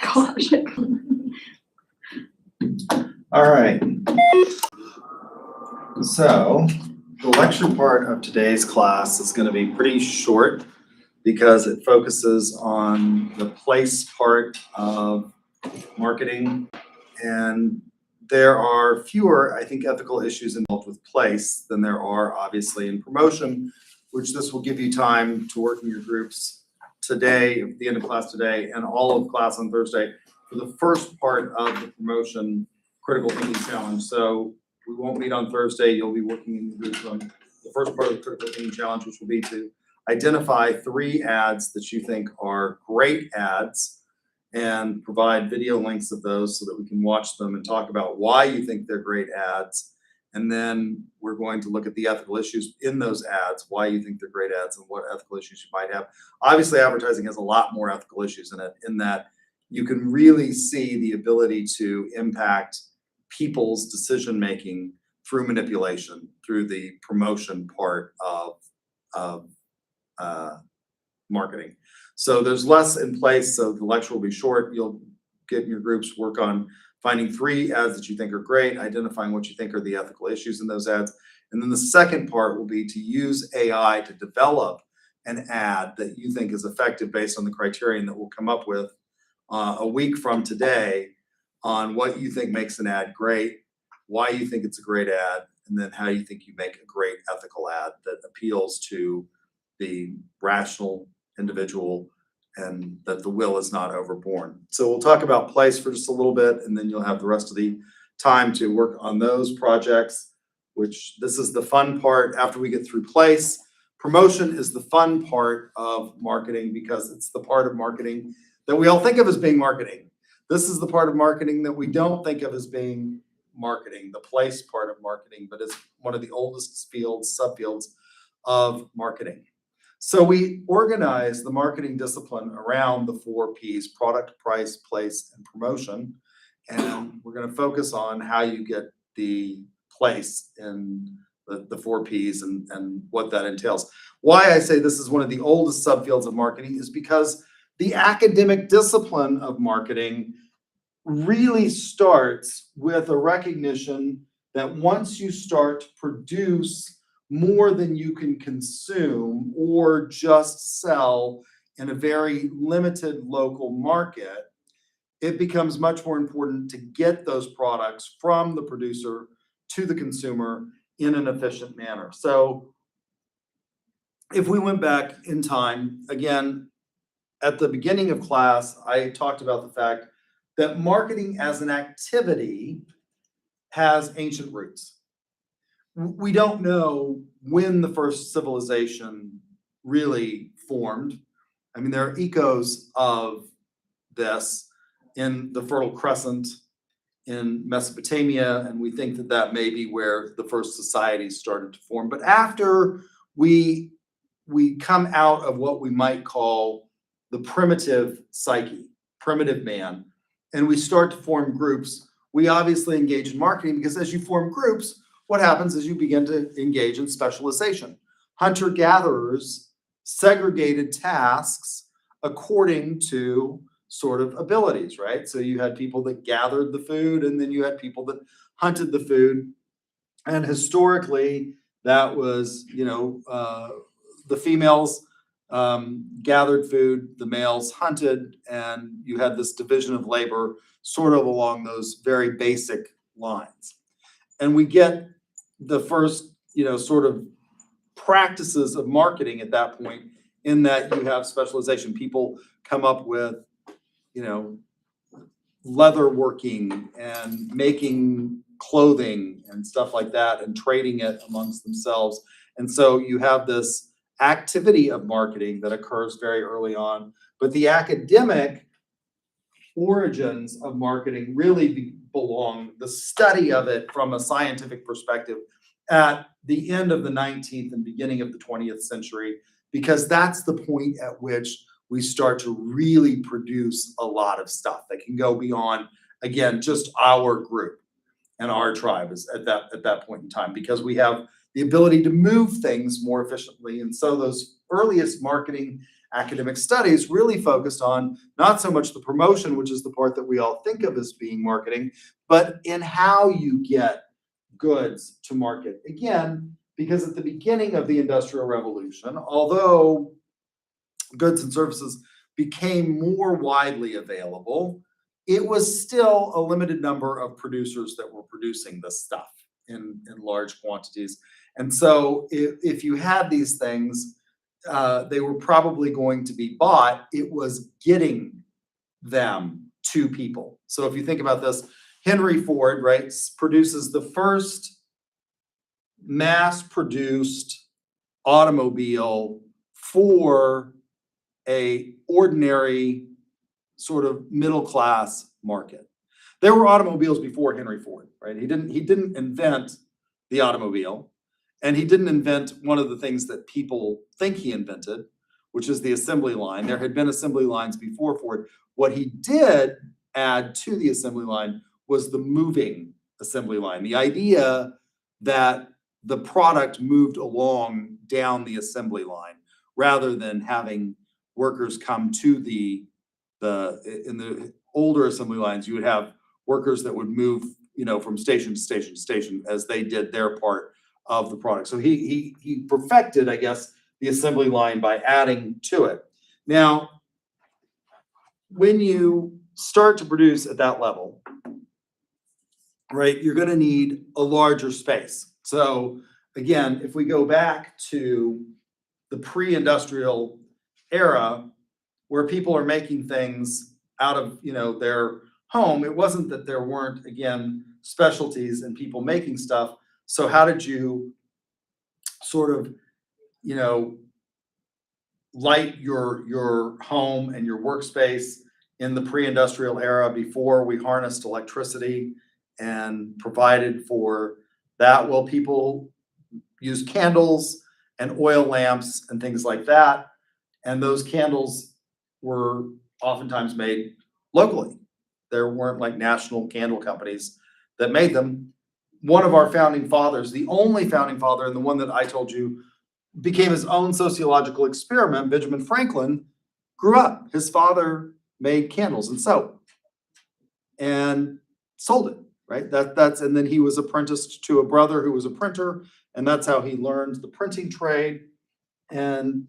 Gosh. All right. So the lecture part of today's class is going to be pretty short because it focuses on the place part of marketing. And there are fewer, I think, ethical issues involved with place than there are obviously in promotion, which this will give you time to work in your groups today, at the end of class today, and all of class on Thursday for the first part of the promotion critical thinking challenge. So we won't meet on Thursday. You'll be working in the groups on the first part of the critical thinking challenge, which will be to identify 3 ads that you think are great ads and provide video links of those so that we can watch them and talk about why you think they're great ads. And then we're going to look at the ethical issues in those ads, why you think they're great ads and what ethical issues you might have. Obviously, advertising has a lot more ethical issues in it, in that you can really see the ability to impact people's decision-making through manipulation, through the promotion part of marketing. So there's less in place, so the lecture will be short. You'll get in your groups, work on finding 3 ads that you think are great, identifying what you think are the ethical issues in those ads. And then the second part will be to use AI to develop an ad that you think is effective based on the criterion that we'll come up with a week from today on what you think makes an ad great, why you think it's a great ad, and then how you think you make a great ethical ad that appeals to the rational individual and that the will is not overborne. So we'll talk about place for just a little bit, and then you'll have the rest of the time to work on those projects, which this is the fun part after we get through place. Promotion is the fun part of marketing because it's the part of marketing that we all think of as being marketing. This is the part of marketing that we don't think of as being marketing, the place part of marketing, but it's one of the oldest subfields of marketing. So we organize the marketing discipline around the 4 Ps: product, price, place, and promotion. And we're going to focus on how you get the place in the 4 Ps and what that entails. Why I say this is one of the oldest subfields of marketing is because the academic discipline of marketing really starts with a recognition that once you start to produce more than you can consume or just sell in a very limited local market, it becomes much more important to get those products from the producer to the consumer in an efficient manner. So if we went back in time, again, at the beginning of class, I talked about the fact that marketing as an activity has ancient roots. We don't know when the first civilization really formed. I mean, there are echoes of this in the Fertile Crescent in Mesopotamia, and we think that that may be where the first societies started to form. But after we come out of what we might call the primitive psyche, primitive man, and we start to form groups, we obviously engage in marketing because as you form groups, what happens is you begin to engage in specialization. Hunter-gatherers segregated tasks according to sort of abilities, right? So you had people that gathered the food, and then you had people that hunted the food. And historically, that was, the females gathered food, the males hunted, and you had this division of labor sort of along those very basic lines. And we get the first, sort of practices of marketing at that point in that you have specialization. People come up with, leather working and making clothing and stuff like that and trading it amongst themselves. And so you have this activity of marketing that occurs very early on, but the academic origins of marketing really belong, the study of it from a scientific perspective, at the end of the 19th and beginning of the 20th century, because that's the point at which we start to really produce a lot of stuff that can go beyond, again, just our group and our tribe is at that point in time, because we have the ability to move things more efficiently. And so those earliest marketing academic studies really focused on not so much the promotion, which is the part that we all think of as being marketing, but in how you get goods to market. Again, because at the beginning of the Industrial Revolution, although goods and services became more widely available, it was still a limited number of producers that were producing this stuff in large quantities. And so if you had these things, they were probably going to be bought. It was getting them to people. So if you think about this, Henry Ford, right, produces the first mass-produced automobile for a ordinary sort of middle-class market. There were automobiles before Henry Ford, right? He didn't invent the automobile, and he didn't invent one of the things that people think he invented, which is the assembly line. There had been assembly lines before Ford. What he did add to the assembly line was the moving assembly line. The idea that the product moved along down the assembly line rather than having workers come to in the older assembly lines, you would have workers that would move, from station to station to station as they did their part of the product. So he perfected, I guess, the assembly line by adding to it. Now, when you start to produce at that level, right, you're going to need a larger space. So again, if we go back to the pre-industrial era where people are making things out of, their home, it wasn't that there weren't, again, specialties and people making stuff. So how did you sort of, light your home and your workspace in the pre-industrial era before we harnessed electricity and provided for that? Well, people used candles and oil lamps and things like that. And those candles were oftentimes made locally. There weren't like national candle companies that made them. One of our founding fathers, the only founding father, and the one that I told you became his own sociological experiment, Benjamin Franklin, grew up. His father made candles and soap and sold it, right? And then he was apprenticed to a brother who was a printer, and that's how he learned the printing trade. And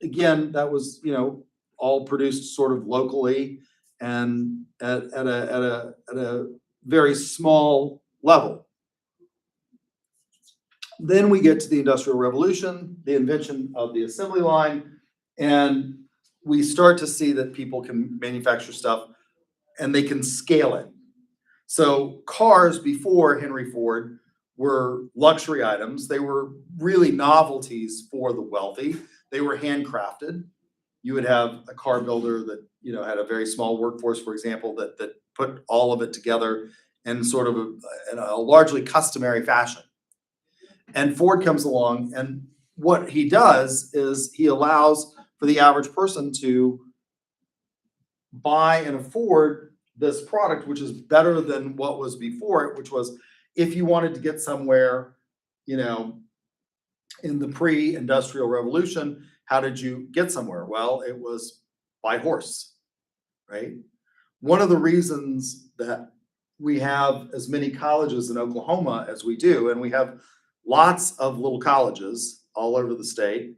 again, that was, all produced sort of locally and at a very small level. Then we get to the Industrial Revolution, the invention of the assembly line, and we start to see that people can manufacture stuff and they can scale it. So cars before Henry Ford were luxury items. They were really novelties for the wealthy. They were handcrafted. You would have a car builder that, had a very small workforce, for example, that put all of it together in sort of a largely customary fashion. And Ford comes along, and what he does is he allows for the average person to buy and afford this product, which is better than what was before it, which was if you wanted to get somewhere, in the pre-industrial revolution, how did you get somewhere? Well, it was by horse, right? One of the reasons that we have as many colleges in Oklahoma as we do, and we have lots of little colleges all over the state.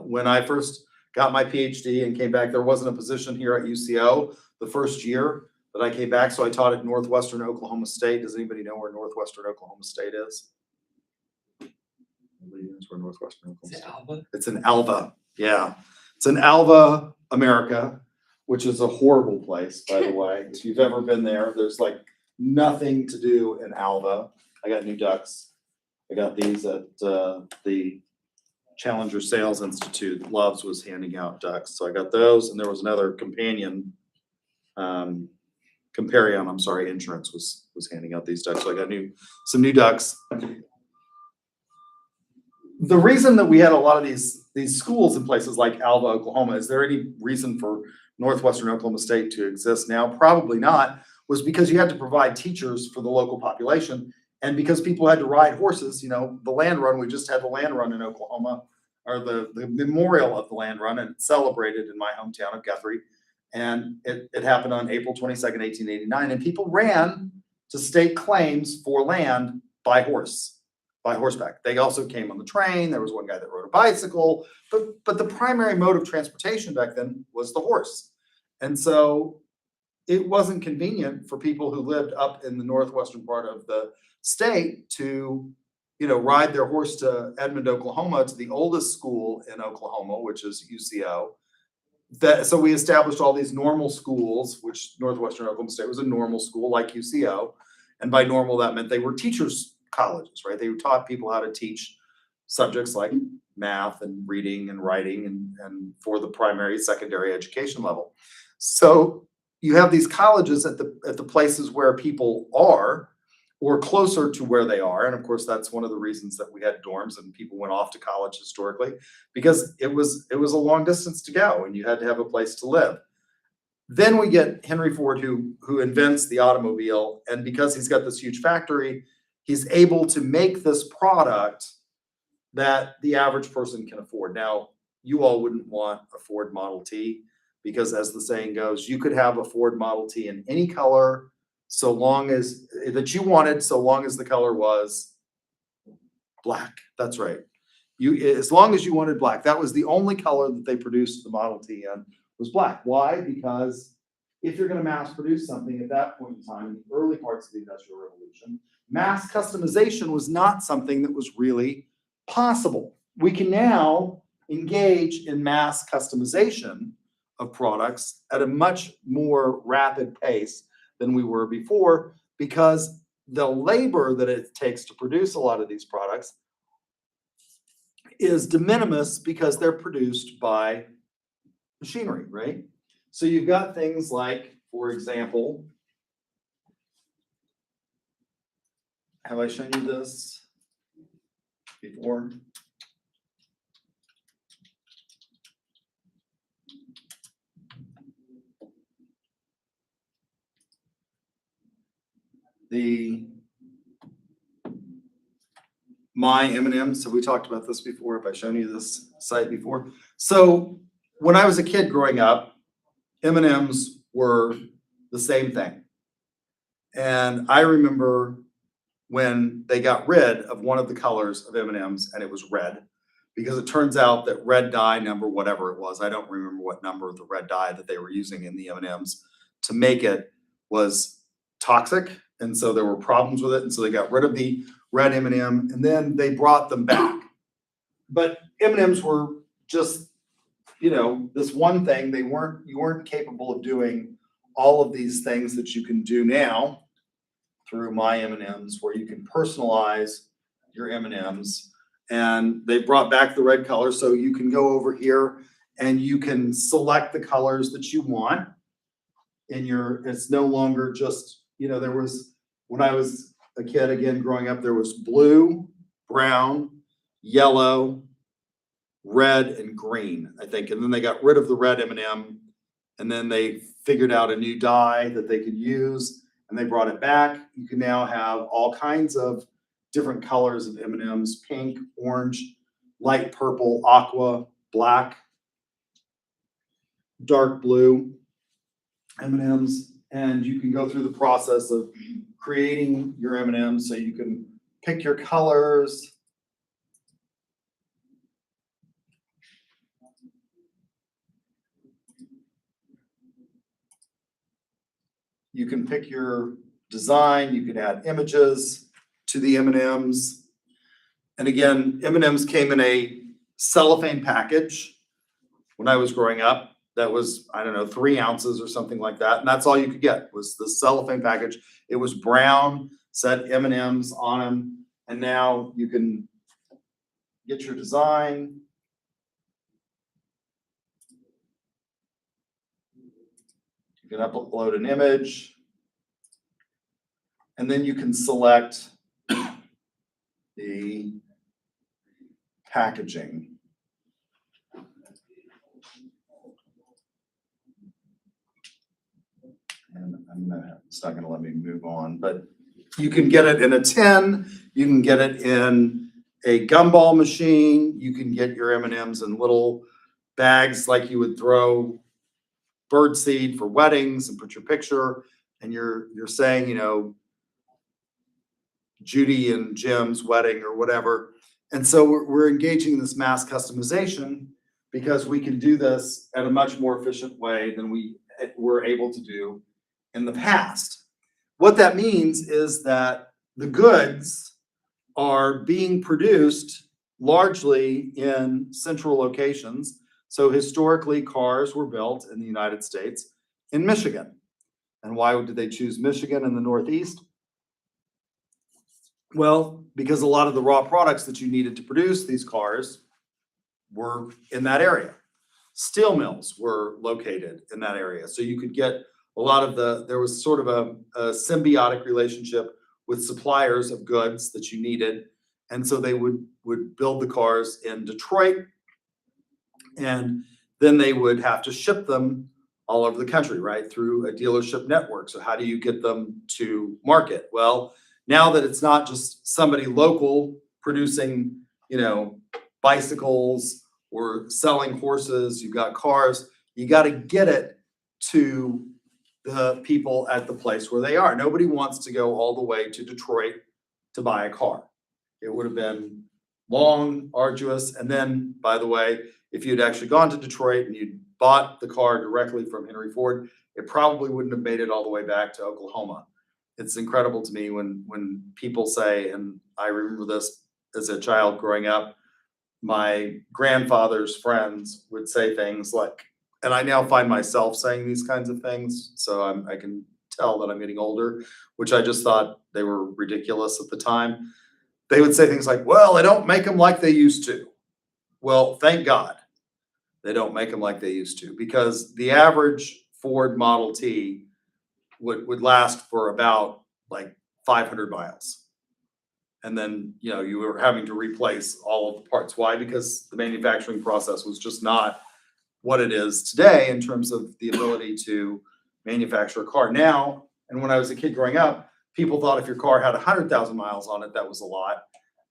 When I first got my PhD and came back, there wasn't a position here at UCO the first year that I came back, so I taught at Northwestern Oklahoma State. Does anybody know where Northwestern Oklahoma State is? Nobody knows where Northwestern Oklahoma State is. Alva? It's in Alva, yeah. It's in Alva, America, which is a horrible place, by the way. If you've ever been there, there's like nothing to do in Alva. I got new ducks. I got these at the Challenger Sales Institute. Loves was handing out ducks. So I got those, and there was another companion, Comparion, I'm sorry, Insurance was handing out these ducks. So I got some new ducks. The reason that we had a lot of these schools in places like Alva, Oklahoma, is there any reason for Northwestern Oklahoma State to exist now? Probably not, was because you had to provide teachers for the local population. And because people had to ride horses, the land run, we just had the land run in Oklahoma or the memorial of the land run, and it's celebrated in my hometown of Guthrie. And it happened on April 22nd, 1889, and people ran to stake claims for land by horseback. They also came on the train. There was one guy that rode a bicycle, but the primary mode of transportation back then was the horse. And so it wasn't convenient for people who lived up in the northwestern part of the state to, ride their horse to Edmond, Oklahoma, to the oldest school in Oklahoma, which is UCO. So we established all these normal schools, which Northwestern Oklahoma State was a normal school like UCO. And by normal, that meant they were teachers' colleges, right? They taught people how to teach subjects like math and reading and writing and for the primary, secondary education level. So you have these colleges at the places where people are, or closer to where they are. And of course, that's one of the reasons that we had dorms and people went off to college historically, because it was a long distance to go and you had to have a place to live. Then we get Henry Ford, who invents the automobile. And because he's got this huge factory, he's able to make this product that the average person can afford. Now, you all wouldn't want a Ford Model T, because as the saying goes, you could have a Ford Model T in any color so long as that you wanted, so long as the color was black. That's right. As long as you wanted black. That was the only color that they produced the Model T in, was black. Why? Because if you're going to mass produce something at that point in time, in the early parts of the Industrial Revolution, mass customization was not something that was really possible. We can now engage in mass customization of products at a much more rapid pace than we were before, because the labor that it takes to produce a lot of these products is de minimis because they're produced by machinery, right? So you've got things like, for example, have I shown you this before? The My M&Ms, have we talked about this before? Have I shown you this site before? So when I was a kid growing up, M&Ms were the same thing. And I remember when they got rid of one of the colors of M&Ms, and it was red, because it turns out that red dye number, whatever it was, I don't remember what number of the red dye that they were using in the M&Ms to make it, was toxic. And so there were problems with it. And so they got rid of the red M&M, and then they brought them back. But M&Ms were just, this one thing. You weren't capable of doing all of these things that you can do now through My M&Ms, where you can personalize your M&Ms. And they brought back the red color, so you can go over here and you can select the colors that you want in it's no longer just, there was, when I was a kid, again, growing up, there was blue, brown, yellow, red, and green, I think. And then they got rid of the red M&M, and then they figured out a new dye that they could use, and they brought it back. You can now have all kinds of different colors of M&Ms: pink, orange, light purple, aqua, black, dark blue M&Ms. And you can go through the process of creating your M&Ms, so you can pick your colors. You can pick your design. You can add images to the M&Ms. And again, M&Ms came in a cellophane package when I was growing up. That was, 3 ounces or something like that. And that's all you could get, was the cellophane package. It was brown, said M&Ms on them. And now you can get your design. You can upload an image. And then you can select the packaging. And it's not going to let me move on, but you can get it in a tin. You can get it in a gumball machine. You can get your M&Ms in little bags like you would throw birdseed for weddings and put your picture, and you're saying, you know, Judy and Jim's wedding or whatever. And so we're engaging in this mass customization because we can do this at a much more efficient way than we were able to do in the past. What that means is that the goods are being produced largely in central locations. So historically, cars were built in the United States in Michigan. And why did they choose Michigan in the Northeast? Well, because a lot of the raw products that you needed to produce these cars were in that area. Steel mills were located in that area. So you could get a lot of there was sort of a symbiotic relationship with suppliers of goods that you needed. And so they would build the cars in Detroit, and then they would have to ship them all over the country, right? Through a dealership network. So how do you get them to market? Well, now that it's not just somebody local producing, you know, bicycles or selling horses, you've got cars, you got to get it to the people at the place where they are. Nobody wants to go all the way to Detroit to buy a car. It would have been long, arduous. And then, by the way, if you'd actually gone to Detroit and you'd bought the car directly from Henry Ford, it probably wouldn't have made it all the way back to Oklahoma. It's incredible to me when people say, and I remember this as a child growing up, my grandfather's friends would say things like, and I now find myself saying these kinds of things, so I can tell that I'm getting older, which I just thought they were ridiculous at the time. They would say things like, well, they don't make them like they used to. Well, thank God they don't make them like they used to, because the average Ford Model T would last for about like 500 miles. And then, you know, you were having to replace all of the parts. Why? Because the manufacturing process was just not what it is today in terms of the ability to manufacture a car now. And when I was a kid growing up, people thought if your car had 100,000 miles on it, that was a lot.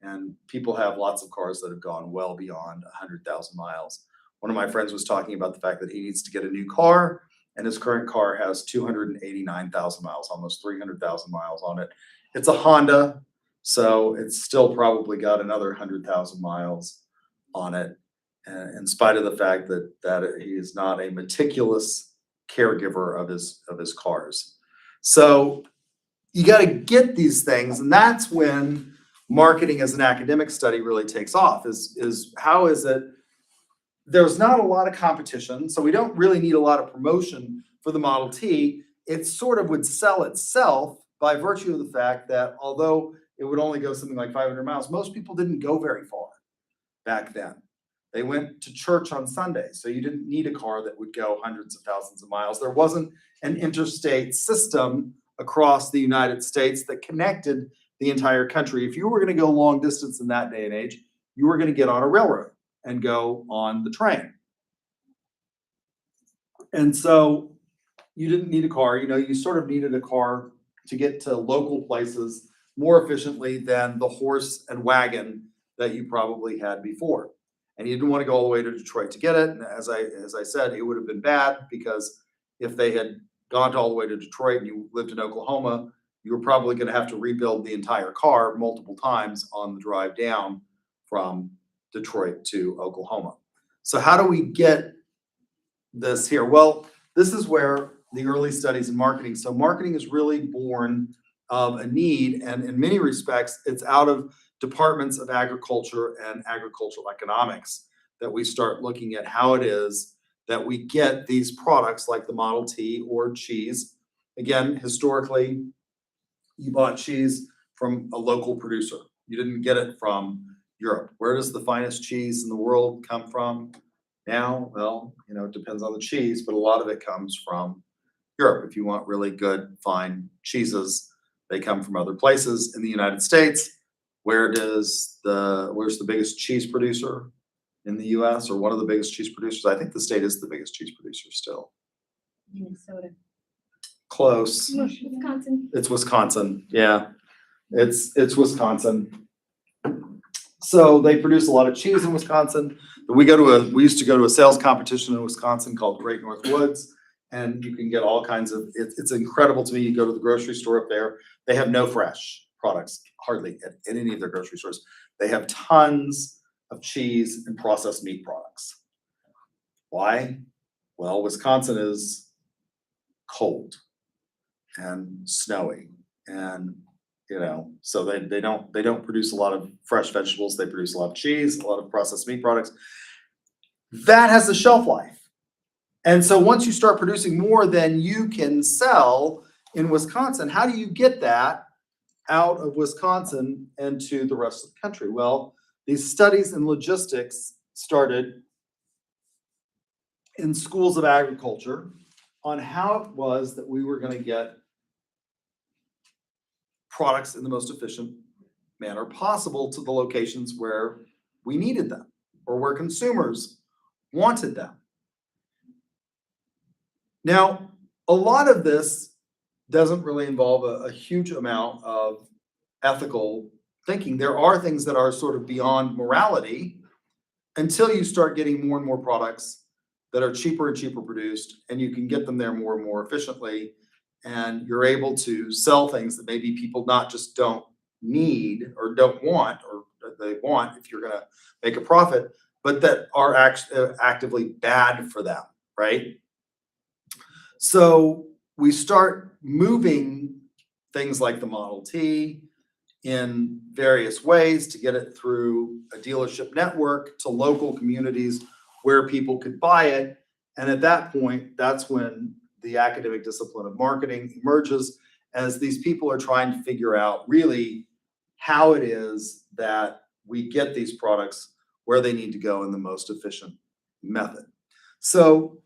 And people have lots of cars that have gone well beyond 100,000 miles. One of my friends was talking about the fact that he needs to get a new car, and his current car has 289,000 miles, almost 300,000 miles on it. It's a Honda, so it's still probably got another 100,000 miles on it, in spite of the fact that he is not a meticulous caregiver of his cars. So you got to get these things, and that's when marketing as an academic study really takes off. Is how is it? There's not a lot of competition, so we don't really need a lot of promotion for the Model T. It sort of would sell itself by virtue of the fact that although it would only go something like 500 miles, most people didn't go very far back then. They went to church on Sunday, so you didn't need a car that would go hundreds of thousands of miles. There wasn't an interstate system across the United States that connected the entire country. If you were going to go long distance in that day and age, you were going to get on a railroad and go on the train. And so you didn't need a car. You know, you sort of needed a car to get to local places more efficiently than the horse and wagon that you probably had before. And you didn't want to go all the way to Detroit to get it. And as I said, it would have been bad, because if they had gone all the way to Detroit and you lived in Oklahoma, you were probably going to have to rebuild the entire car multiple times on the drive down from Detroit to Oklahoma. So how do we get this here? Well, this is where the early studies in marketing. So marketing is really born of a need, and in many respects, it's out of departments of agriculture and agricultural economics that we start looking at how it is that we get these products like the Model T or cheese. Again, historically, you bought cheese from a local producer. You didn't get it from Europe. Where does the finest cheese in the world come from now? Well, you know, it depends on the cheese, but a lot of it comes from Europe. If you want really good, fine cheeses, they come from other places. In the United States, where's the biggest cheese producer in the US, or one of the biggest cheese producers? I think the state is the biggest cheese producer still. Minnesota. Close. Wisconsin. It's Wisconsin. Yeah, it's Wisconsin. So they produce a lot of cheese in Wisconsin. We used to go to a sales competition in Wisconsin called Great North Woods. And you can get all kinds of, it's incredible to me. You go to the grocery store up there, they have no fresh products, hardly at any of their grocery stores. They have tons of cheese and processed meat products. Why? Well, Wisconsin is cold and snowy, and so they don't produce a lot of fresh vegetables. They produce a lot of cheese, a lot of processed meat products. That has a shelf life. And so once you start producing more than you can sell in Wisconsin, how do you get that out of Wisconsin and to the rest of the country? Well, these studies in logistics started in schools of agriculture on how it was that we were going to get products in the most efficient manner possible to the locations where we needed them or where consumers wanted them. Now, a lot of this doesn't really involve a huge amount of ethical thinking. There are things that are sort of beyond morality until you start getting more and more products that are cheaper and cheaper produced, and you can get them there more and more efficiently. And you're able to sell things that maybe people not just don't need or don't want, or they want if you're going to make a profit, but that are actively bad for them, right? So we start moving things like the Model T in various ways to get it through a dealership network to local communities where people could buy it. And at that point, that's when the academic discipline of marketing emerges, as these people are trying to figure out really how it is that we get these products where they need to go in the most efficient method. So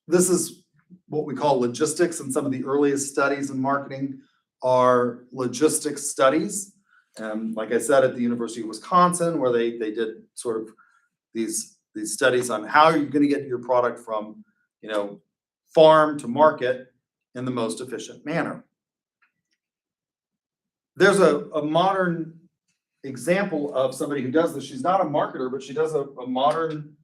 this is what we call logistics, and some of the earliest studies in marketing are logistics studies. Like I said, at the University of Wisconsin, where they did sort of these studies on how you're going to get your product from farm to market in the most efficient manner. There's a modern example of somebody who does this. She's not a marketer, but she does a modern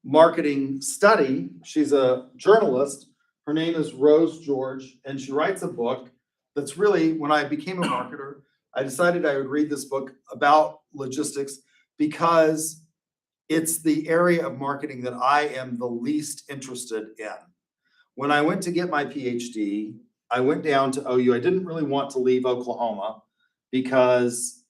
marketing study. She's a journalist. Her name is Rose George, and she writes a book that's really, when I became a marketer, I decided I would read this book about logistics because it's the area of marketing that I am the least interested in. When I went to get my PhD, I went down to OU. I didn't really want to leave Oklahoma because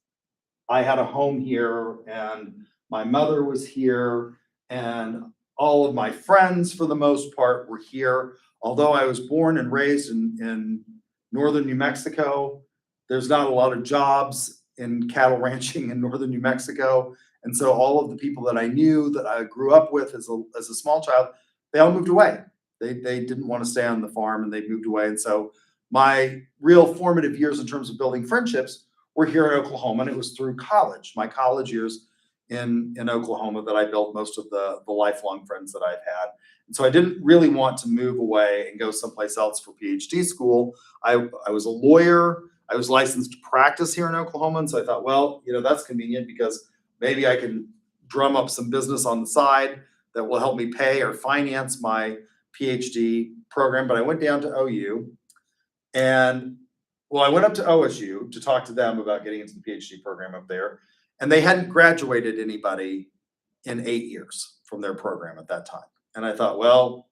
I had a home here and my mother was here and all of my friends, for the most part, were here. Although I was born and raised in northern New Mexico, there's not a lot of jobs in cattle ranching in northern New Mexico. And so all of the people that I knew, that I grew up with as a small child, they all moved away. They didn't want to stay on the farm, and they moved away. And so my real formative years in terms of building friendships were here in Oklahoma, and it was through college, my college years in Oklahoma, that I built most of the lifelong friends that I've had. And so I didn't really want to move away and go someplace else for PhD school. I was a lawyer. I was licensed to practice here in Oklahoma. And so I thought, well, that's convenient because maybe I can drum up some business on the side that will help me pay or finance my PhD program. But I went down to OU, and I went up to OSU to talk to them about getting into the PhD program up there. And they hadn't graduated anybody in 8 years from their program at that time. And I thought, well,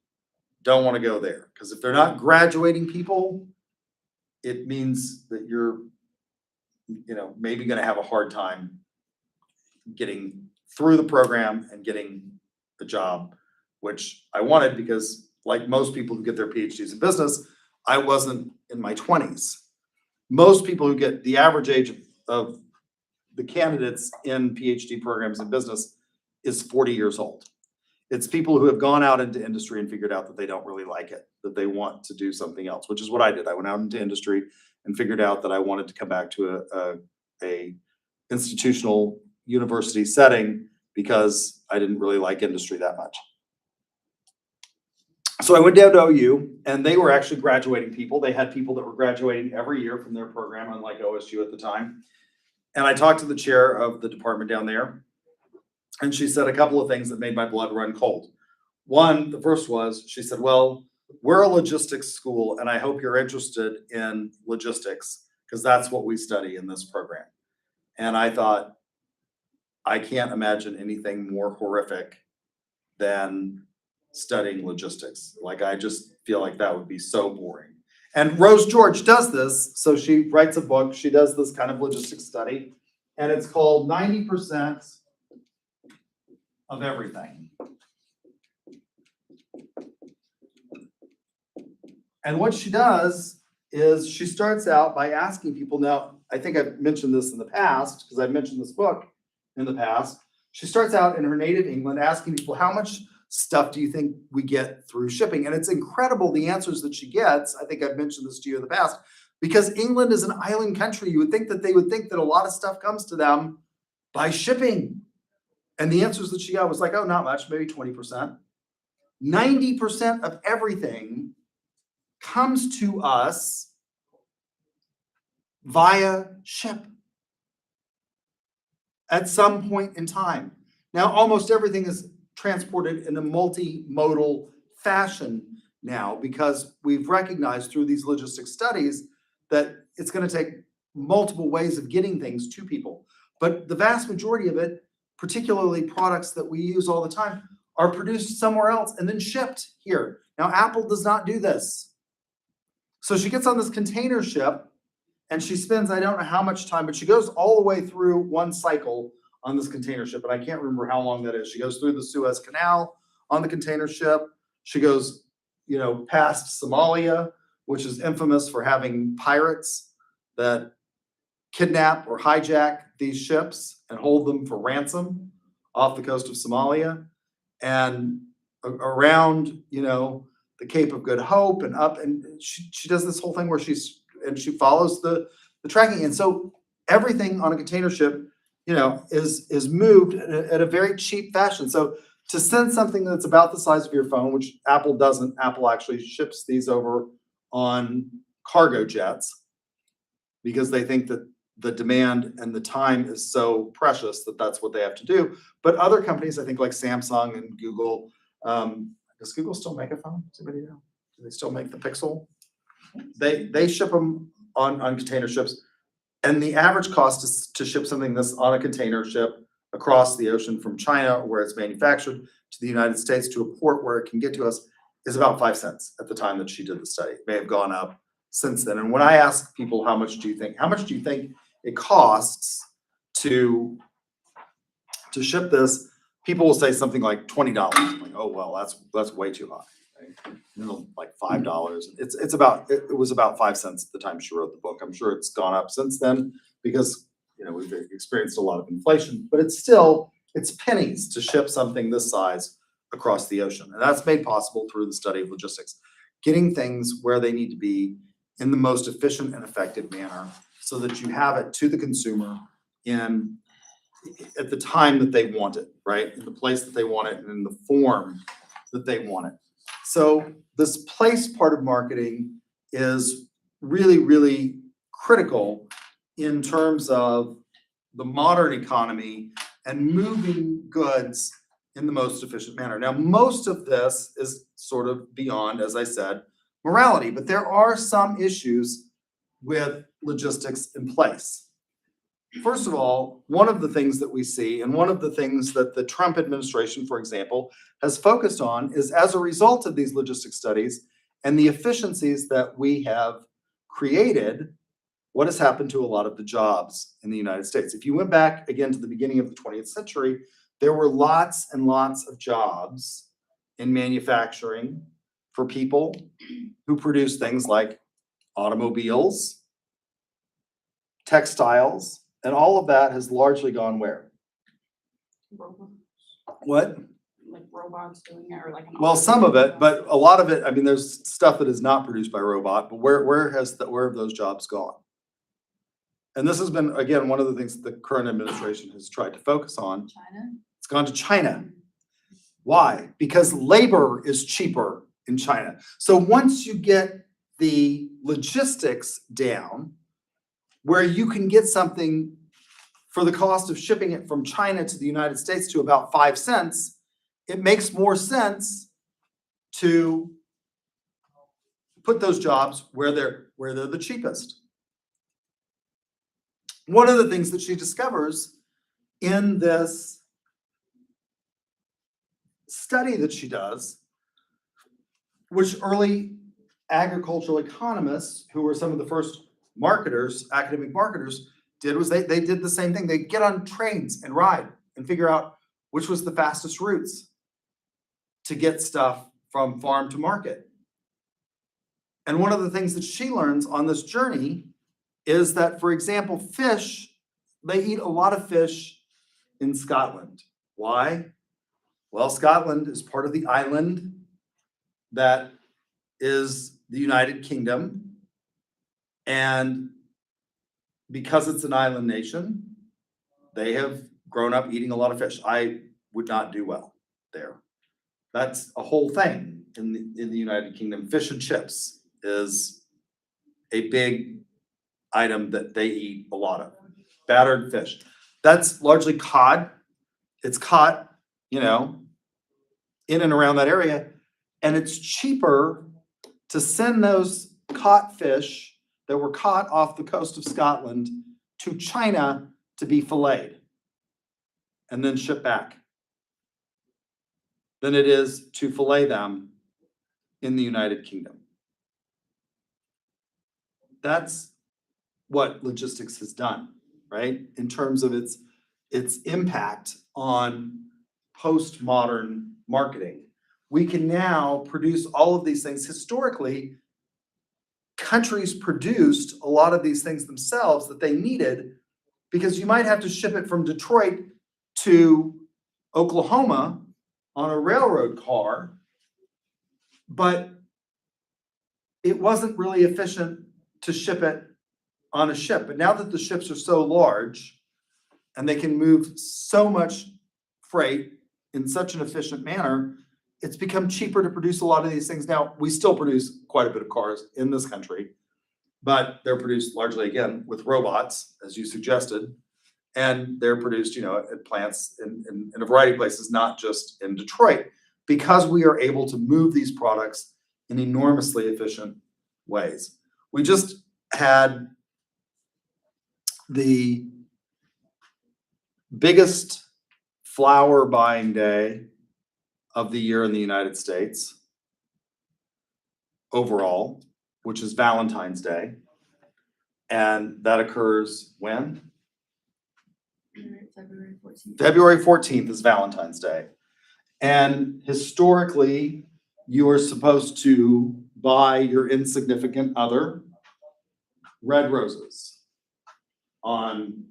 don't want to go there, because if they're not graduating people, it means that you're, maybe going to have a hard time getting through the program and getting the job, which I wanted, because like most people who get their PhDs in business, I wasn't in my 20s. Most people who get the average age of the candidates in PhD programs in business is 40 years old. It's people who have gone out into industry and figured out that they don't really like it, that they want to do something else, which is what I did. I went out into industry and figured out that I wanted to come back to a institutional university setting because I didn't really like industry that much. So I went down to OU, and they were actually graduating people. They had people that were graduating every year from their program, unlike OSU at the time. And I talked to the chair of the department down there, and she said a couple of things that made my blood run cold. One, the first was, she said, well, we're a logistics school, and I hope you're interested in logistics, because that's what we study in this program. And I thought, I can't imagine anything more horrific than studying logistics. Like, I just feel like that would be so boring. And Rose George does this. So she writes a book. She does this kind of logistics study, and it's called 90% of Everything. And what she does is she starts out by asking people. Now, I think I've mentioned this in the past, because I've mentioned this book in the past. She starts out in her native England asking people, how much stuff do you think we get through shipping? And it's incredible the answers that she gets. I think I've mentioned this to you in the past, because England is an island country. You would think that they would think that a lot of stuff comes to them by shipping. And the answers that she got was like, oh, not much, maybe 20%. 90% of everything comes to us via ship at some point in time. Now, almost everything is transported in a multimodal fashion now, because we've recognized through these logistics studies that it's going to take multiple ways of getting things to people. But the vast majority of it, particularly products that we use all the time, are produced somewhere else and then shipped here. Now, Apple does not do this. So she gets on this container ship, and she spends, I don't know how much time, but she goes all the way through one cycle on this container ship. And I can't remember how long that is. She goes through the Suez Canal on the container ship. She goes, past Somalia, which is infamous for having pirates that kidnap or hijack these ships and hold them for ransom off the coast of Somalia, and around, the Cape of Good Hope and up. And she does this whole thing where she follows the tracking. And so everything on a container ship, is moved at a very cheap fashion. So to send something that's about the size of your phone, which Apple doesn't, Apple actually ships these over on cargo jets, because they think that the demand and the time is so precious that that's what they have to do. But other companies, I think like Samsung and Google, does Google still make a phone? Does anybody know? Do they still make the Pixel? They ship them on container ships. And the average cost is to ship something this on a container ship across the ocean from China, where it's manufactured, to the United States, to a port where it can get to us, is about 5 cents at the time that she did the study. It may have gone up since then. And when I ask people, how much do you think it costs to ship this, people will say something like $20. I'm like, oh, well, that's way too high. Right? Like $5. It was about 5 cents at the time she wrote the book. I'm sure it's gone up since then, because we've experienced a lot of inflation, but it's pennies to ship something this size across the ocean. And that's made possible through the study of logistics, getting things where they need to be in the most efficient and effective manner, so that you have it to the consumer at the time that they want it, right? In the place that they want it, and in the form that they want it. So this place part of marketing is really, really critical in terms of the modern economy and moving goods in the most efficient manner. Now, most of this is sort of beyond, as I said, morality, but there are some issues with logistics in place. First of all, one of the things that we see, and one of the things that the Trump administration, for example, has focused on, is as a result of these logistics studies and the efficiencies that we have created, what has happened to a lot of the jobs in the United States. If you went back again to the beginning of the 20th century, there were lots and lots of jobs in manufacturing for people who produce things like automobiles, textiles, and all of that has largely gone where? Robots. What? Like robots doing it, or like an. Well, some of it, but a lot of it, I mean, there's stuff that is not produced by robot, but where have those jobs gone? And this has been, again, one of the things that the current administration has tried to focus on. China. It's gone to China. Why? Because labor is cheaper in China. So once you get the logistics down, where you can get something for the cost of shipping it from China to the United States to about 5 cents, it makes more sense to put those jobs where they're the cheapest. One of the things that she discovers in this study that she does, which early agricultural economists, who were some of the first marketers, academic marketers, did was they did the same thing. They get on trains and ride and figure out which was the fastest routes to get stuff from farm to market. And one of the things that she learns on this journey is that, for example, fish, they eat a lot of fish in Scotland. Why? Well, Scotland is part of the island that is the United Kingdom. And because it's an island nation, they have grown up eating a lot of fish. I would not do well there. That's a whole thing in the United Kingdom. Fish and chips is a big item that they eat a lot of. Battered fish. That's largely cod. It's caught, in and around that area. And it's cheaper to send those caught fish that were caught off the coast of Scotland to China to be filleted and then shipped back than it is to fillet them in the United Kingdom. That's what logistics has done, right? In terms of its impact on postmodern marketing. We can now produce all of these things. Historically, countries produced a lot of these things themselves that they needed, because you might have to ship it from Detroit to Oklahoma on a railroad car, but it wasn't really efficient to ship it on a ship. But now that the ships are so large and they can move so much freight in such an efficient manner, it's become cheaper to produce a lot of these things. Now, we still produce quite a bit of cars in this country, but they're produced largely, again, with robots, as you suggested. And they're produced, at plants in a variety of places, not just in Detroit, because we are able to move these products in enormously efficient ways. We just had the biggest flower buying day of the year in the United States overall, which is Valentine's Day. And that occurs when? February 14th. February 14th is Valentine's Day. And historically, you are supposed to buy your insignificant other red roses on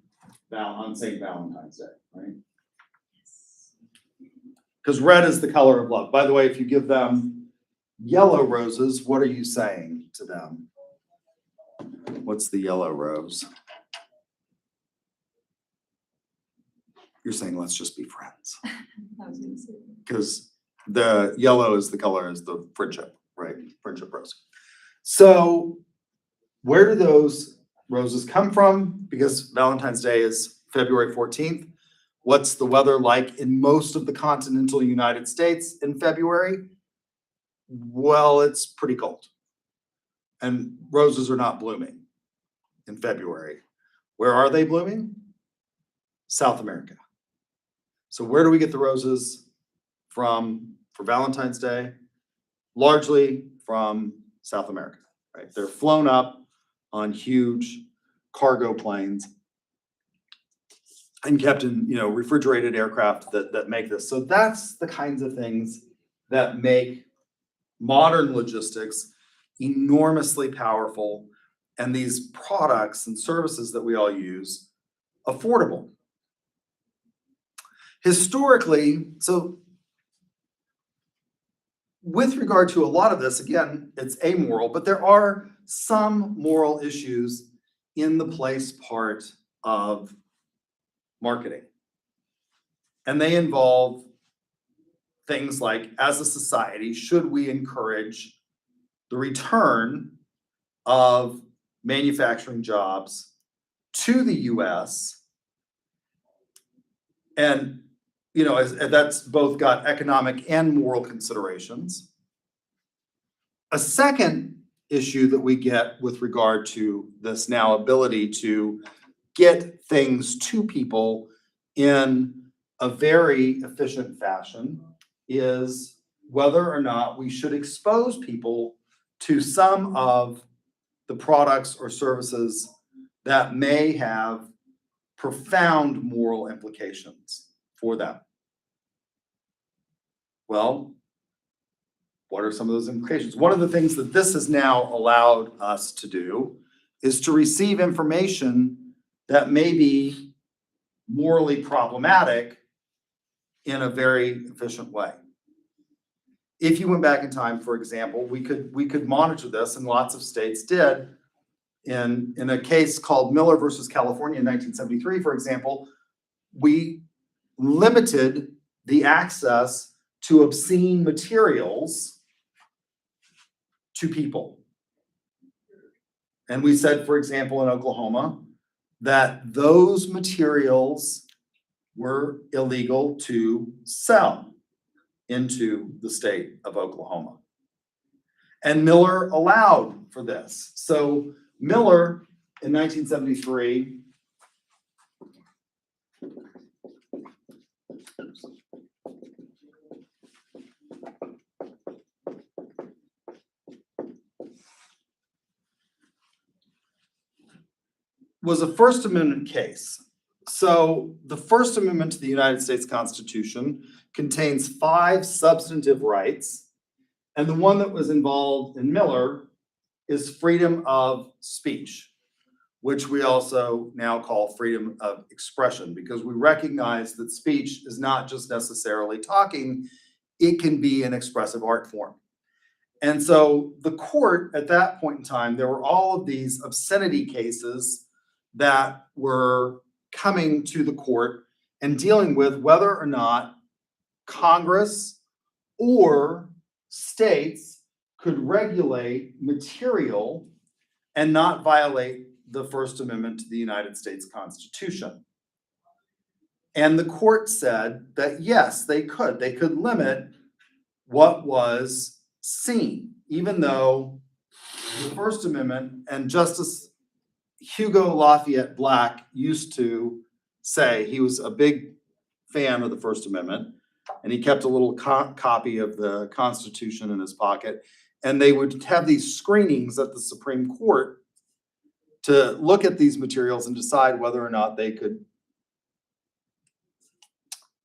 St. Valentine's Day, right? Because red is the color of love. By the way, if you give them yellow roses, what are you saying to them? What's the yellow rose? You're saying, let's just be friends. I was gonna say. Because the yellow is the color is the friendship, right? Friendship rose. So where do those roses come from? Because Valentine's Day is February 14th. What's the weather like in most of the continental United States in February? Well, it's pretty cold. And roses are not blooming in February. Where are they blooming? South America. So where do we get the roses from for Valentine's Day? Largely from South America, right? They're flown up on huge cargo planes and kept in, refrigerated aircraft that make this. So that's the kinds of things that make modern logistics enormously powerful, and these products and services that we all use affordable. Historically, so with regard to a lot of this, again, it's amoral, but there are some moral issues in the place part of marketing. And they involve things like, as a society, should we encourage the return of manufacturing jobs to the US And, and that's both got economic and moral considerations. A second issue that we get with regard to this now ability to get things to people in a very efficient fashion is whether or not we should expose people to some of the products or services that may have profound moral implications for them. Well, what are some of those implications? One of the things that this has now allowed us to do is to receive information that may be morally problematic in a very efficient way. If you went back in time, for example, we could monitor this, and lots of states did. In a case called Miller versus California in 1973, for example, we limited the access to obscene materials to people. And we said, for example, in Oklahoma, that those materials were illegal to sell into the state of Oklahoma. And Miller allowed for this. So Miller in 1973 was a First Amendment case. So the First Amendment to the United States Constitution contains 5 substantive rights, and the one that was involved in Miller is freedom of speech, which we also now call freedom of expression, because we recognize that speech is not just necessarily talking, it can be an expressive art form. And so the court at that point in time, there were all of these obscenity cases that were coming to the court and dealing with whether or not Congress or states could regulate material and not violate the First Amendment to the United States Constitution. And the court said that yes, they could. They could limit what was seen, even though the First Amendment, and Justice Hugo Lafayette Black used to say, he was a big fan of the First Amendment, and he kept a little copy of the Constitution in his pocket. And they would have these screenings at the Supreme Court to look at these materials and decide whether or not they could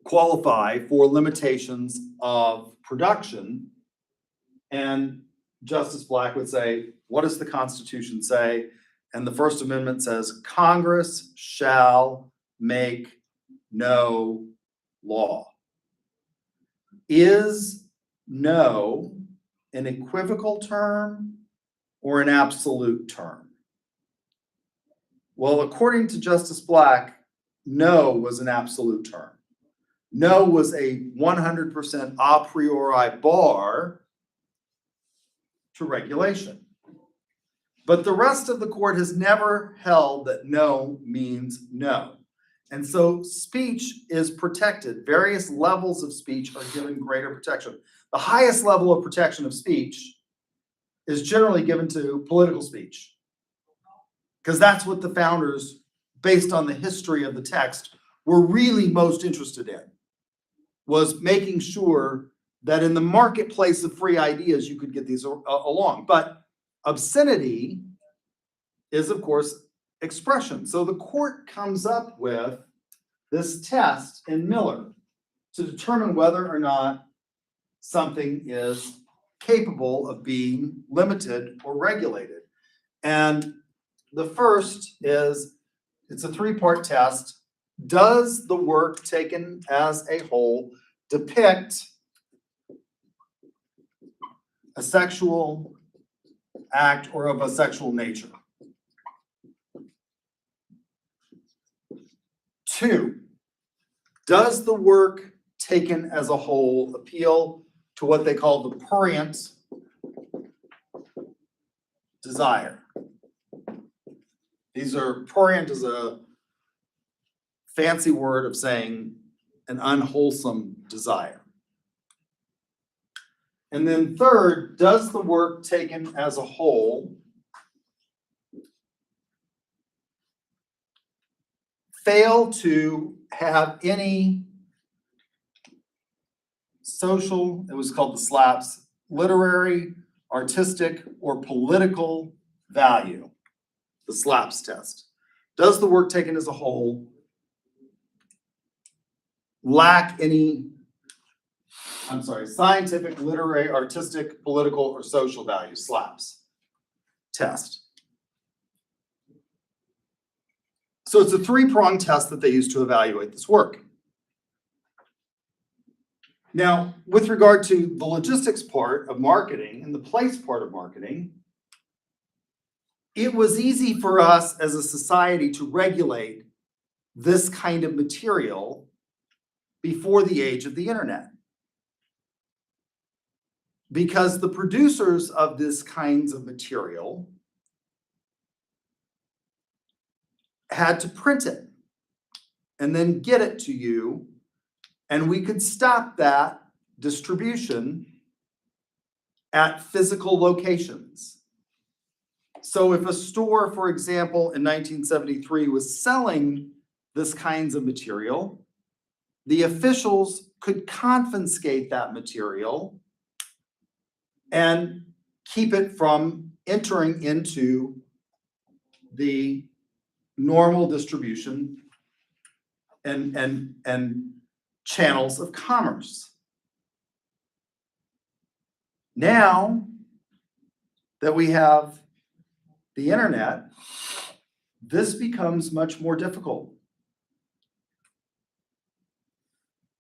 qualify for limitations of production. And Justice Black would say, what does the Constitution say? And the First Amendment says, Congress shall make no law. Is no an equivocal term or an absolute term? Well, according to Justice Black, no was an absolute term. No was a 100% a priori bar to regulation. But the rest of the court has never held that no means no. And so speech is protected. Various levels of speech are given greater protection. The highest level of protection of speech is generally given to political speech, because that's what the founders, based on the history of the text, were really most interested in, was making sure that in the marketplace of free ideas, you could get these along. But obscenity is, of course, expression. So the court comes up with this test in Miller to determine whether or not something is capable of being limited or regulated. And the first is, it's a 3-part test. Does the work taken as a whole depict a sexual act or of a sexual nature? 2, does the work taken as a whole appeal to what they call the prurient desire? Prurient is a fancy word of saying an unwholesome desire. And then third, does the work taken as a whole fail to have any social, it was called the SLAPS, literary, artistic, or political value, the SLAPS test. Does the work taken as a whole lack any, scientific, literary, artistic, political, or social value, SLAPS test. So it's a three-pronged test that they use to evaluate this work. Now, with regard to the logistics part of marketing and the place part of marketing, it was easy for us as a society to regulate this kind of material before the age of the internet. Because the producers of this kinds of material had to print it and then get it to you, and we could stop that distribution at physical locations. So if a store, for example, in 1973 was selling this kinds of material, the officials could confiscate that material and keep it from entering into the normal distribution and channels of commerce. Now that we have the internet, this becomes much more difficult.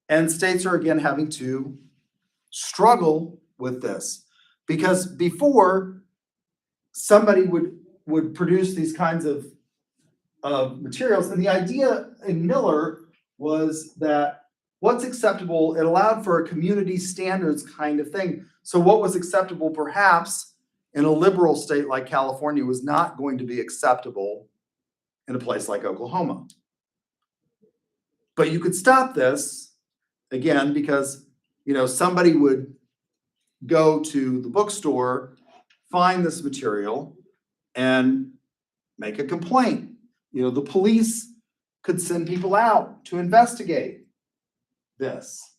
And states are again having to struggle with this, because before somebody would produce these kinds of materials, and the idea in Miller was that what's acceptable, it allowed for a community standards kind of thing. So what was acceptable perhaps in a liberal state like California was not going to be acceptable in a place like Oklahoma. But you could stop this, again, because somebody would go to the bookstore, find this material, and make a complaint. The police could send people out to investigate this.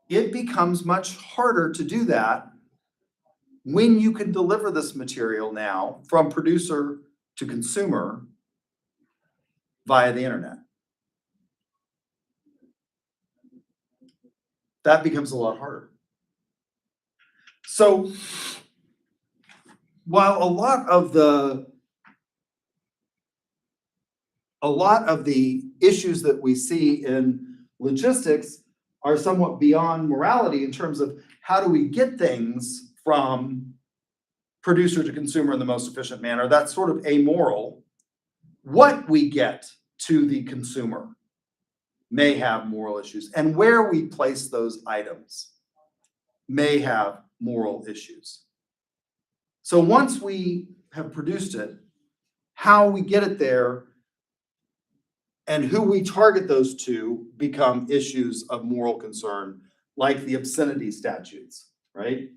It becomes much harder to do that when you can deliver this material now from producer to consumer via the internet. That becomes a lot harder. So while a lot of the issues that we see in logistics are somewhat beyond morality in terms of how do we get things from producer to consumer in the most efficient manner, that's sort of amoral. What we get to the consumer may have moral issues, and where we place those items may have moral issues. So once we have produced it, how we get it there and who we target those to become issues of moral concern, like the obscenity statutes, right?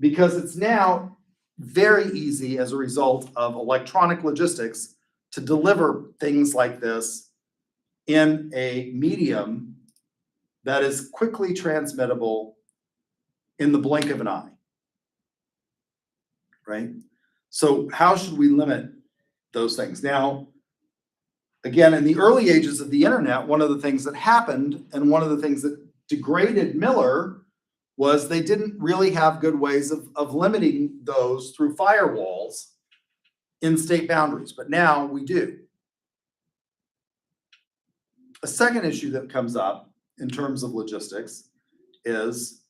Because it's now very easy as a result of electronic logistics to deliver things like this in a medium that is quickly transmittable in the blink of an eye, right? So how should we limit those things? Now, again, in the early ages of the internet, one of the things that happened and one of the things that degraded Miller was they didn't really have good ways of limiting those through firewalls in state boundaries, but now we do. A second issue that comes up in terms of logistics is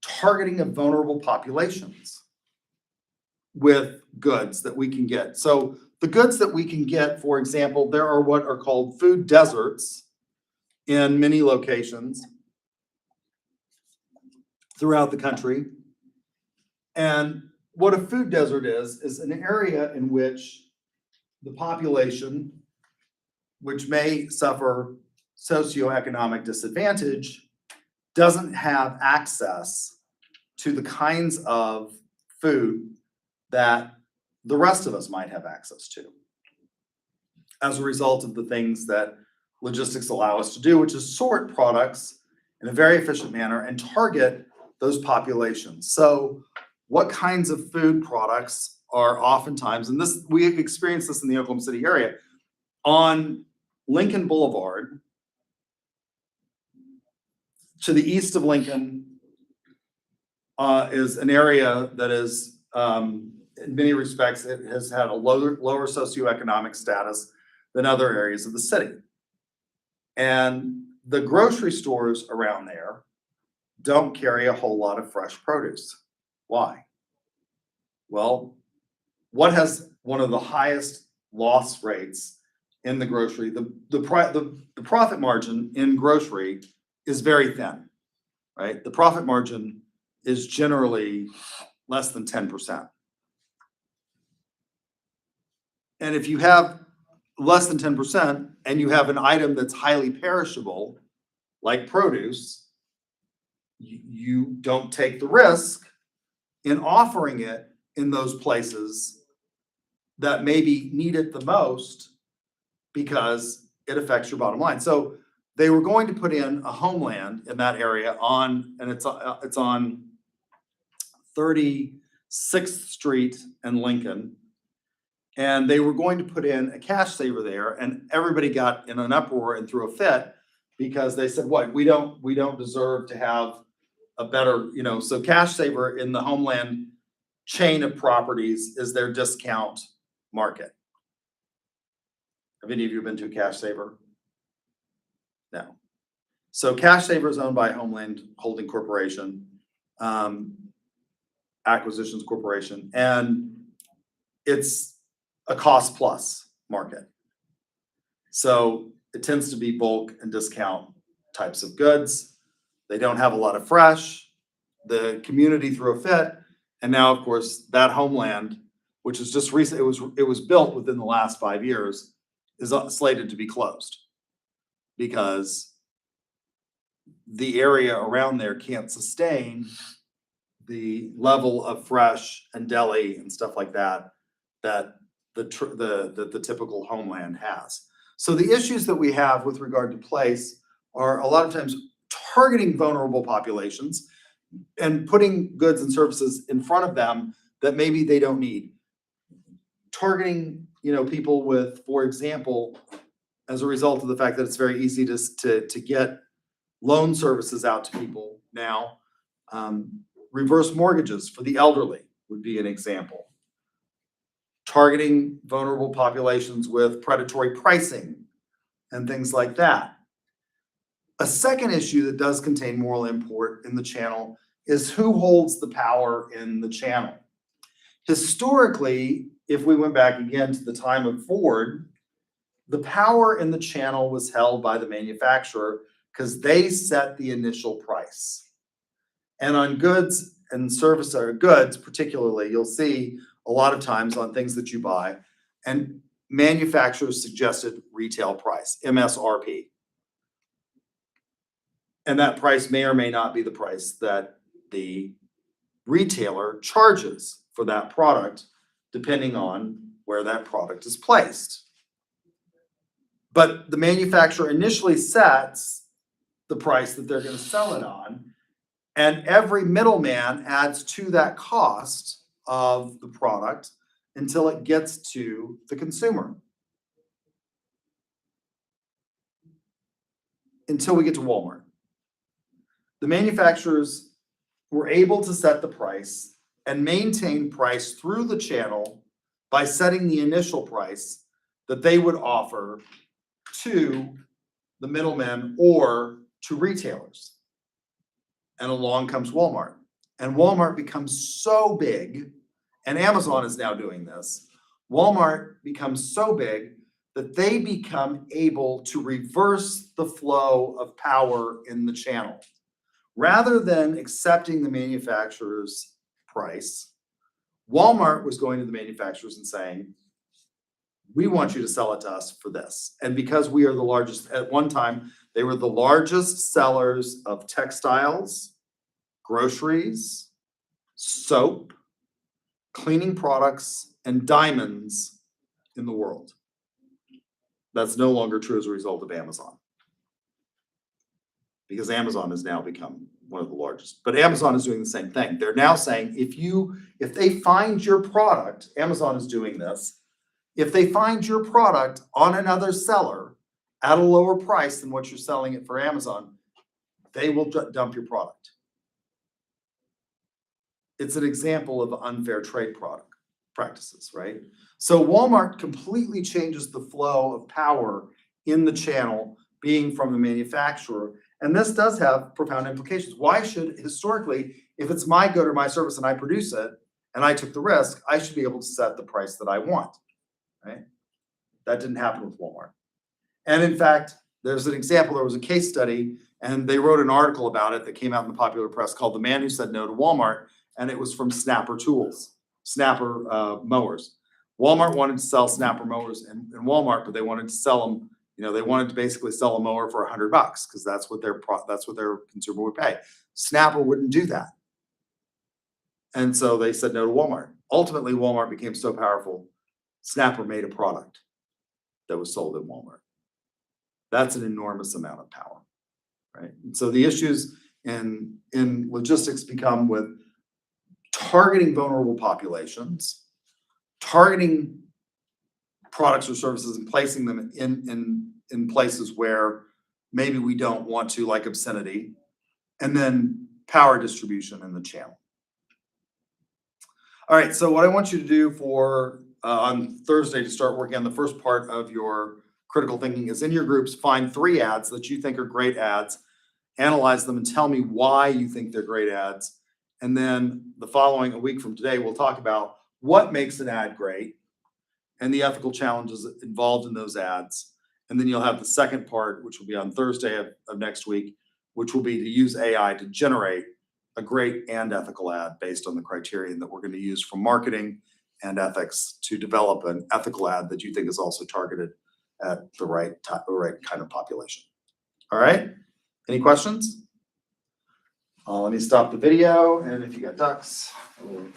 targeting of vulnerable populations with goods that we can get. So the goods that we can get, for example, there are what are called food deserts in many locations throughout the country. And what a food desert is an area in which the population, which may suffer socioeconomic disadvantage doesn't have access to the kinds of food that the rest of us might have access to as a result of the things that logistics allow us to do, which is sort products in a very efficient manner and target those populations. So what kinds of food products are oftentimes, and this, we have experienced this in the Oklahoma City area, on Lincoln Boulevard to the east of Lincoln is an area that is, in many respects, it has had a lower socioeconomic status than other areas of the city. And the grocery stores around there don't carry a whole lot of fresh produce. Why? Well, what has one of the highest loss rates in the grocery? The profit margin in grocery is very thin, right? The profit margin is generally less than 10%. And if you have less than 10% and you have an item that's highly perishable, like produce, you don't take the risk in offering it in those places that maybe need it the most because it affects your bottom line. So they were going to put in a Homeland in that area and it's on 36th Street and Lincoln. And they were going to put in a Cash Saver there, and everybody got in an uproar and threw a fit because they said, "What? We don't deserve to have a better, you know." So Cash Saver in the Homeland chain of properties is their discount market. Have any of you been to a Cash Saver? No. So Cash Saver is owned by Homeland Holding Corporation, Acquisitions Corporation, and it's a cost plus market. So it tends to be bulk and discount types of goods. They don't have a lot of fresh. The community threw a fit. And now, of course, that Homeland, which is just recent, it was built within the last 5 years, is slated to be closed because the area around there can't sustain the level of fresh and deli and stuff like that the typical Homeland has. So the issues that we have with regard to place are a lot of times targeting vulnerable populations and putting goods and services in front of them that maybe they don't need. Targeting, people with, for example, as a result of the fact that it's very easy to get loan services out to people now, reverse mortgages for the elderly would be an example. Targeting vulnerable populations with predatory pricing and things like that. A second issue that does contain moral import in the channel is who holds the power in the channel. Historically, if we went back again to the time of Ford, the power in the channel was held by the manufacturer because they set the initial price. And on goods and services, or goods particularly, you'll see a lot of times on things that you buy, and manufacturers suggested retail price, MSRP. And that price may or may not be the price that the retailer charges for that product, depending on where that product is placed. But the manufacturer initially sets the price that they're going to sell it on, and every middleman adds to that cost of the product until it gets to the consumer. Until we get to Walmart. The manufacturers were able to set the price and maintain price through the channel by setting the initial price that they would offer to the middlemen or to retailers. And along comes Walmart. And Walmart becomes so big, and Amazon is now doing this. Walmart becomes so big that they become able to reverse the flow of power in the channel. Rather than accepting the manufacturer's price, Walmart was going to the manufacturers and saying, We want you to sell it to us for this. And because we are the largest, at one time, they were the largest sellers of textiles, groceries, soap, cleaning products, and diamonds in the world. That's no longer true as a result of Amazon. Because Amazon has now become one of the largest. But Amazon is doing the same thing. They're now saying if they find your product, Amazon is doing this, if they find your product on another seller at a lower price than what you're selling it for Amazon, they will dump your product. It's an example of unfair trade practices, right? So Walmart completely changes the flow of power in the channel being from the manufacturer. And this does have profound implications. Why should, historically, if it's my good or my service and I produce it and I took the risk, I should be able to set the price that I want, right? That didn't happen with Walmart. And in fact, there's an example, there was a case study and they wrote an article about it that came out in the popular press called The Man Who Said No to Walmart. And it was from Snapper Tools, Snapper mowers. Walmart wanted to sell Snapper mowers in Walmart, but they wanted to sell them, they wanted to basically sell a mower for $100 because that's what their consumer would pay. Snapper wouldn't do that. And so they said no to Walmart. Ultimately, Walmart became so powerful, Snapper made a product that was sold in Walmart. That's an enormous amount of power, right? And so the issues in logistics become with targeting vulnerable populations, targeting products or services and placing them in places where maybe we don't want to, like obscenity, and then power distribution in the channel. All right, so what I want you to do for on Thursday to start working on the first part of your critical thinking is in your groups, find 3 ads that you think are great ads, analyze them and tell me why you think they're great ads. And then a week from today, we'll talk about what makes an ad great and the ethical challenges involved in those ads. And then you'll have the second part, which will be on Thursday of next week, which will be to use AI to generate a great and ethical ad based on the criterion that we're going to use from marketing and ethics to develop an ethical ad that you think is also targeted at the right kind of population. All right. Any questions? Let me stop the video, and if you got ducks, we'll